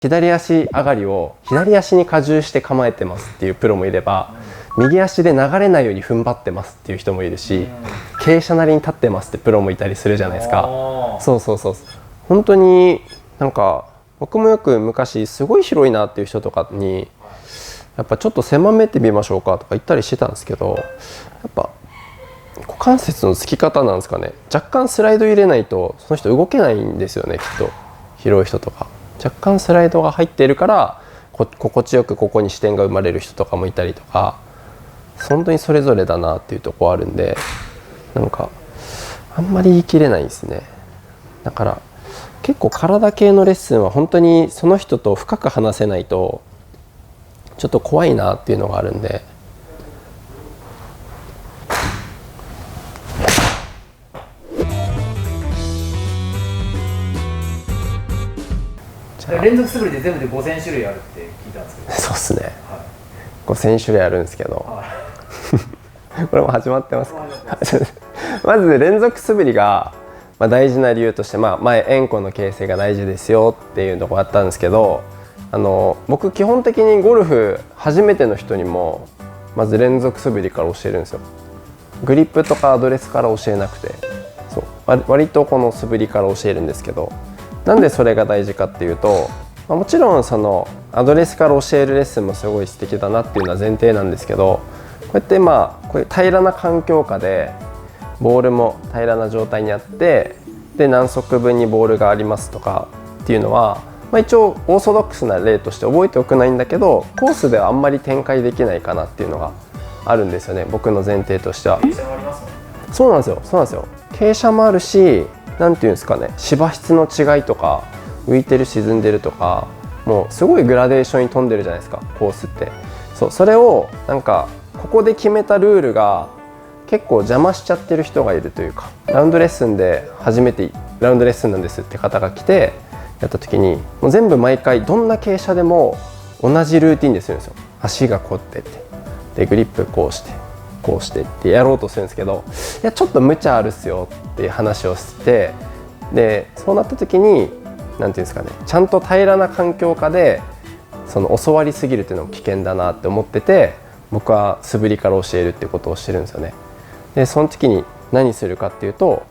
左足上がりを左足に荷重して構えてますっていうプロもいれば、右足で流れないように踏ん張ってますっていう人もいるし、傾斜なりに立ってますってプロもいたりするじゃないですか。そうそうそう、本当になんか僕もよく昔すごい広いなっていう人とかにやっぱちょっと狭めてみましょうかとか言ったりしてたんですけど、やっぱ股関節のつき方なんですかね、若干スライド入れないとその人動けないんですよね、きっと。広い人とか若干スライドが入っているから心地よくここに視点が生まれる人とかもいたりとか、本当にそれぞれだなっていうところあるんで、なんかあんまり言い切れないですね。だから結構体系のレッスンは本当にその人と深く話せないとちょっと怖いなっていうのがあるんで。連続素振りで全部で5000種類あるって聞いたんですけど。そうっすね、はい、5000種類あるんですけど、はい、これも始まってますかまず連続素振りが大事な理由として、前円弧の形成が大事ですよっていうところあったんですけど、僕基本的にゴルフ初めての人にもまず連続素振りから教えるんですよ。グリップとかアドレスから教えなくて、そう割とこの素振りから教えるんですけど、なんでそれが大事かっていうと、もちろんそのアドレスから教えるレッスンもすごい素敵だなっていうのは前提なんですけど、こうやってこういう平らな環境下でボールも平らな状態にあって、で何足分にボールがありますとかっていうのは、一応オーソドックスな例として覚えておくないんだけど、コースではあんまり展開できないかなっていうのがあるんですよね、僕の前提としては。そうなんですよ、そうなんですよ。傾斜もあるし、なんていうんですかね、芝質の違いとか浮いてる沈んでるとか、もうすごいグラデーションに富んでるじゃないですか、コースって。それをなんかここで決めたルールが結構邪魔しちゃってる人がいるというか、ラウンドレッスンで初めてラウンドレッスンなんですって方が来てやった時に、もう全部毎回どんな傾斜でも同じルーティンでするんですよ。足がこうってでグリップこうしてこうしてってやろうとするんですけど、いやちょっと無茶あるっすよっていう話をして、でそうなった時に何ていうんですかね、ちゃんと平らな環境下で教わりすぎるっていうのも危険だなって思ってて、僕は素振りから教えるっていうことをしてるんですよね。でその時に何するかっていうと、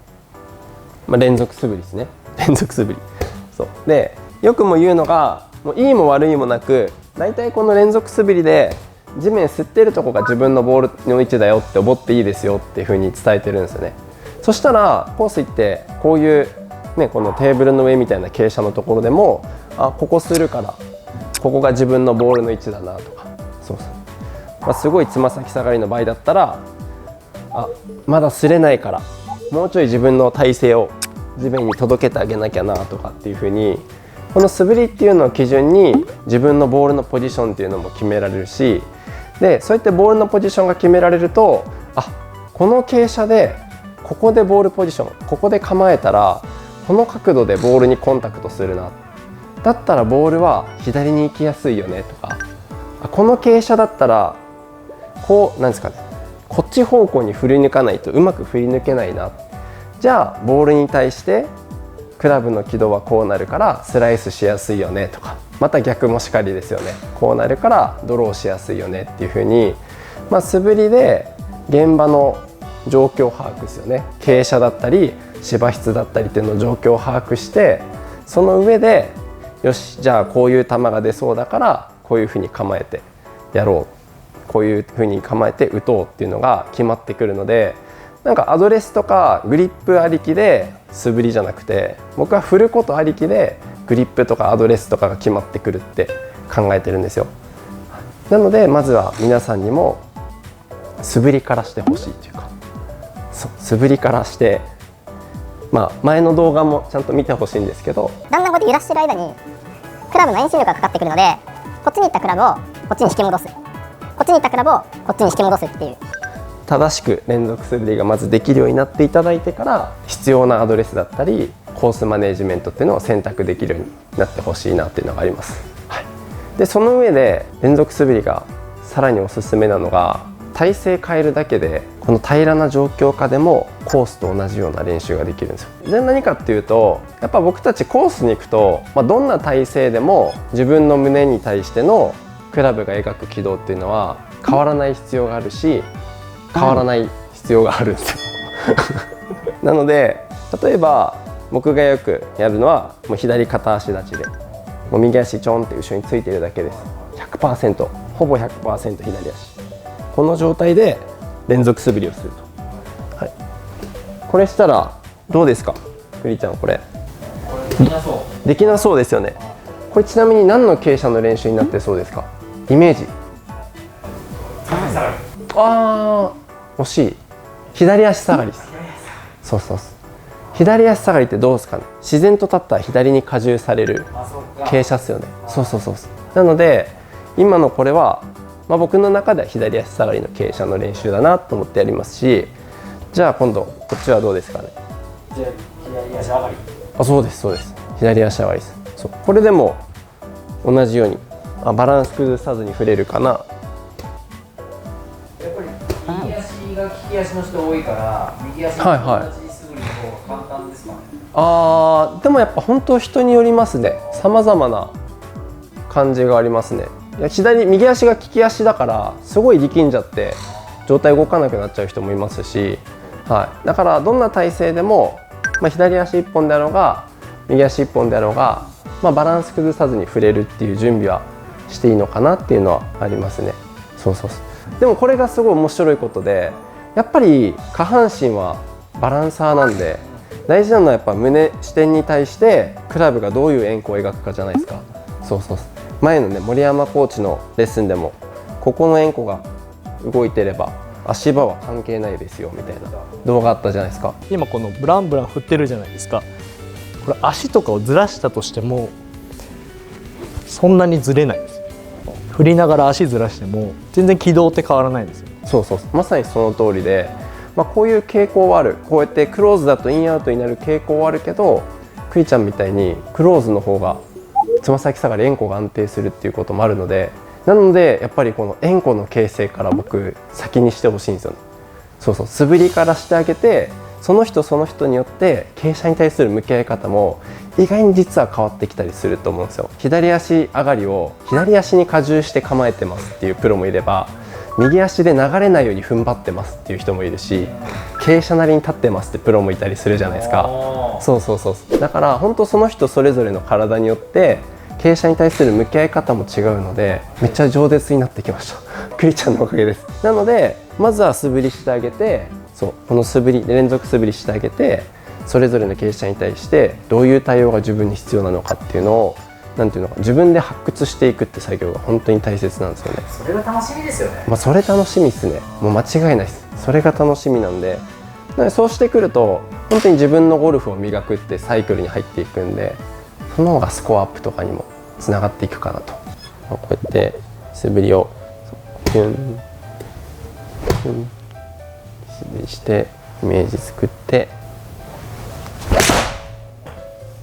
連続素振りですね。連続素振り。そうでよくも言うのが、もういいも悪いもなく、大体この連続素振りで地面吸ってるとこが自分のボールの位置だよって思っていいですよっていう風に伝えてるんですよね。そしたらコース行ってこういうね、このテーブルの上みたいな傾斜のところでも、ここするからここが自分のボールの位置だなとか、すごいつま先下がりの場合だったら、まだ擦れないからもうちょい自分の体勢を地面に届けてあげなきゃなとかっていう風に、この素振りっていうのを基準に自分のボールのポジションっていうのも決められるし、でそうやってボールのポジションが決められると、この傾斜でここでボールポジションここで構えたらこの角度でボールにコンタクトするな、だったらボールは左に行きやすいよねとか、この傾斜だったらこうなんですかね、こっち方向に振り抜かないとうまく振り抜けないな、じゃあボールに対してクラブの軌道はこうなるからスライスしやすいよねとか、また逆もしかりですよね、こうなるからドローしやすいよねっていう風に、素振りで現場の状況把握ですよね。傾斜だったり芝質だったりっていうのを状況を把握して、その上でよし、じゃあこういう球が出そうだからこういう風に構えてやろう、こういう風に構えて打とうっていうのが決まってくるので、なんかアドレスとかグリップありきで素振りじゃなくて、僕は振ることありきでグリップとかアドレスとかが決まってくるって考えてるんですよ。なのでまずは皆さんにも素振りからしてほしいというか、素振りからして、前の動画もちゃんと見てほしいんですけど、だんだんこうやって揺らしてる間にクラブの遠心力がかかってくるので、こっちに行ったクラブをこっちに引き戻す、こっちに行ったクラブをこっちに引き戻すっていう、正しく連続素振りがまずできるようになっていただいてから、必要なアドレスだったりコースマネジメントっていうのを選択できるようになってほしいなっていうのがあります。でその上で連続素振りがさらにおすすめなのが、体勢変えるだけでここの平らな状況下でもコースと同じような練習ができるんですよ。で何かっていうとやっぱ僕たちコースに行くと、どんな体勢でも自分の胸に対してのクラブが描く軌道っていうのは変わらない必要があるし変わらない必要があるんですよなので例えば僕がよくやるのはもう左片足立ちでもう右足ちょんって後ろについてるだけです。 100% ほぼ 100% 左足、この状態で連続素振りをすると、はい、これしたらどうですかクリちゃん。これできなそう。できなそうですよね。これちなみに何の傾斜の練習になってそうですか？イメージ。あー惜しい。左足下がりです。そうそうそう。左足下がりってどうですかね。自然と立ったら左に荷重される傾斜ですよね。そうそうそうそう。なので今のこれは、僕の中では左足下がりの傾斜の練習だなと思ってやりますし、じゃあ今度こっちはどうですかね。じゃあ左足上がり。そうですそうです。左足上がりです。そう、これでも同じようにバランス崩さずに振れるかな。やっぱり右足が利き足の人多いから右足の同じ素振りの方が簡単ですかね。でもやっぱ本当人によりますね。様々な感じがありますね。いや右足が利き足だからすごい力んじゃって状態動かなくなっちゃう人もいますし、だからどんな体勢でも、左足1本であろうが右足1本であろうが、バランス崩さずに振れるっていう準備はしていいのかなっていうのはありますね。そうそうそう。でもこれがすごい面白いことで、やっぱり下半身はバランサーなんで大事なのはやっぱ視点に対してクラブがどういう円弧を描くかじゃないですか。そうそうそう。前のね森山コーチのレッスンでもここの円弧が動いてれば足場は関係ないですよみたいな動画あったじゃないですか。今このブランブラン振ってるじゃないですか。これ足とかをずらしたとしてもそんなにずれないです。振りながら足ずらしても全然軌道って変わらないですよ。そうそう、まさにその通りで、こういう傾向はある。こうやってクローズだとインアウトになる傾向はあるけど、クリちゃんみたいにクローズの方がつま先下がり円弧が安定するっていうこともあるので、なのでやっぱりこの円弧の形成から僕先にしてほしいんですよね。そうそう、素振りからしてあげて、その人その人によって傾斜に対する向き合い方も意外に実は変わってきたりすると思うんですよ。左足上がりを左足に荷重して構えてますっていうプロもいれば、右足で流れないように踏ん張ってますっていう人もいるし、傾斜なりに立ってますってプロもいたりするじゃないですか。そうそうそう。だから本当その人それぞれの体によって傾斜に対する向き合い方も違うので、めっちゃ饒舌になってきましたクリちゃんのおかげです。なのでまずは素振りしてあげて、そうこの素振り連続素振りしてあげて、それぞれの傾斜に対してどういう対応が自分に必要なのかっていうのをなんていうのか自分で発掘していくって作業が本当に大切なんですよね。それが楽しみですよね。それ楽しみですね。もう間違いないです。それが楽しみなんで、そうしてくると本当に自分のゴルフを磨くってサイクルに入っていくんで、その方がスコアアップとかにもつながっていくかなと。こうやって素振りをキュンキュン素振りしてイメージ作って、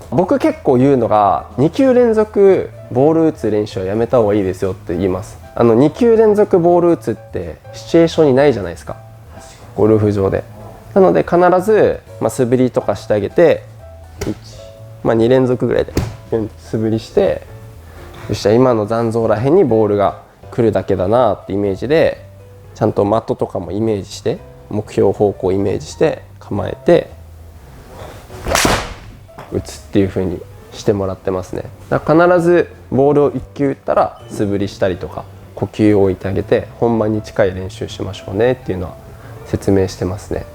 僕結構言うのが2球連続ボール打つ練習はやめた方がいいですよって言います。2球連続ボール打つってシチュエーションにないじゃないですか、ゴルフ場で。なので必ず、素振りとかしてあげて2連続ぐらいで素振りして、よっしゃ今の残像らへんにボールが来るだけだなってイメージで、ちゃんと的とかもイメージして目標方向をイメージして構えて打つっていう風にしてもらってますね。だから必ずボールを1球打ったら素振りしたりとか呼吸を置いてあげて、本番に近い練習しましょうねっていうのは説明してますね。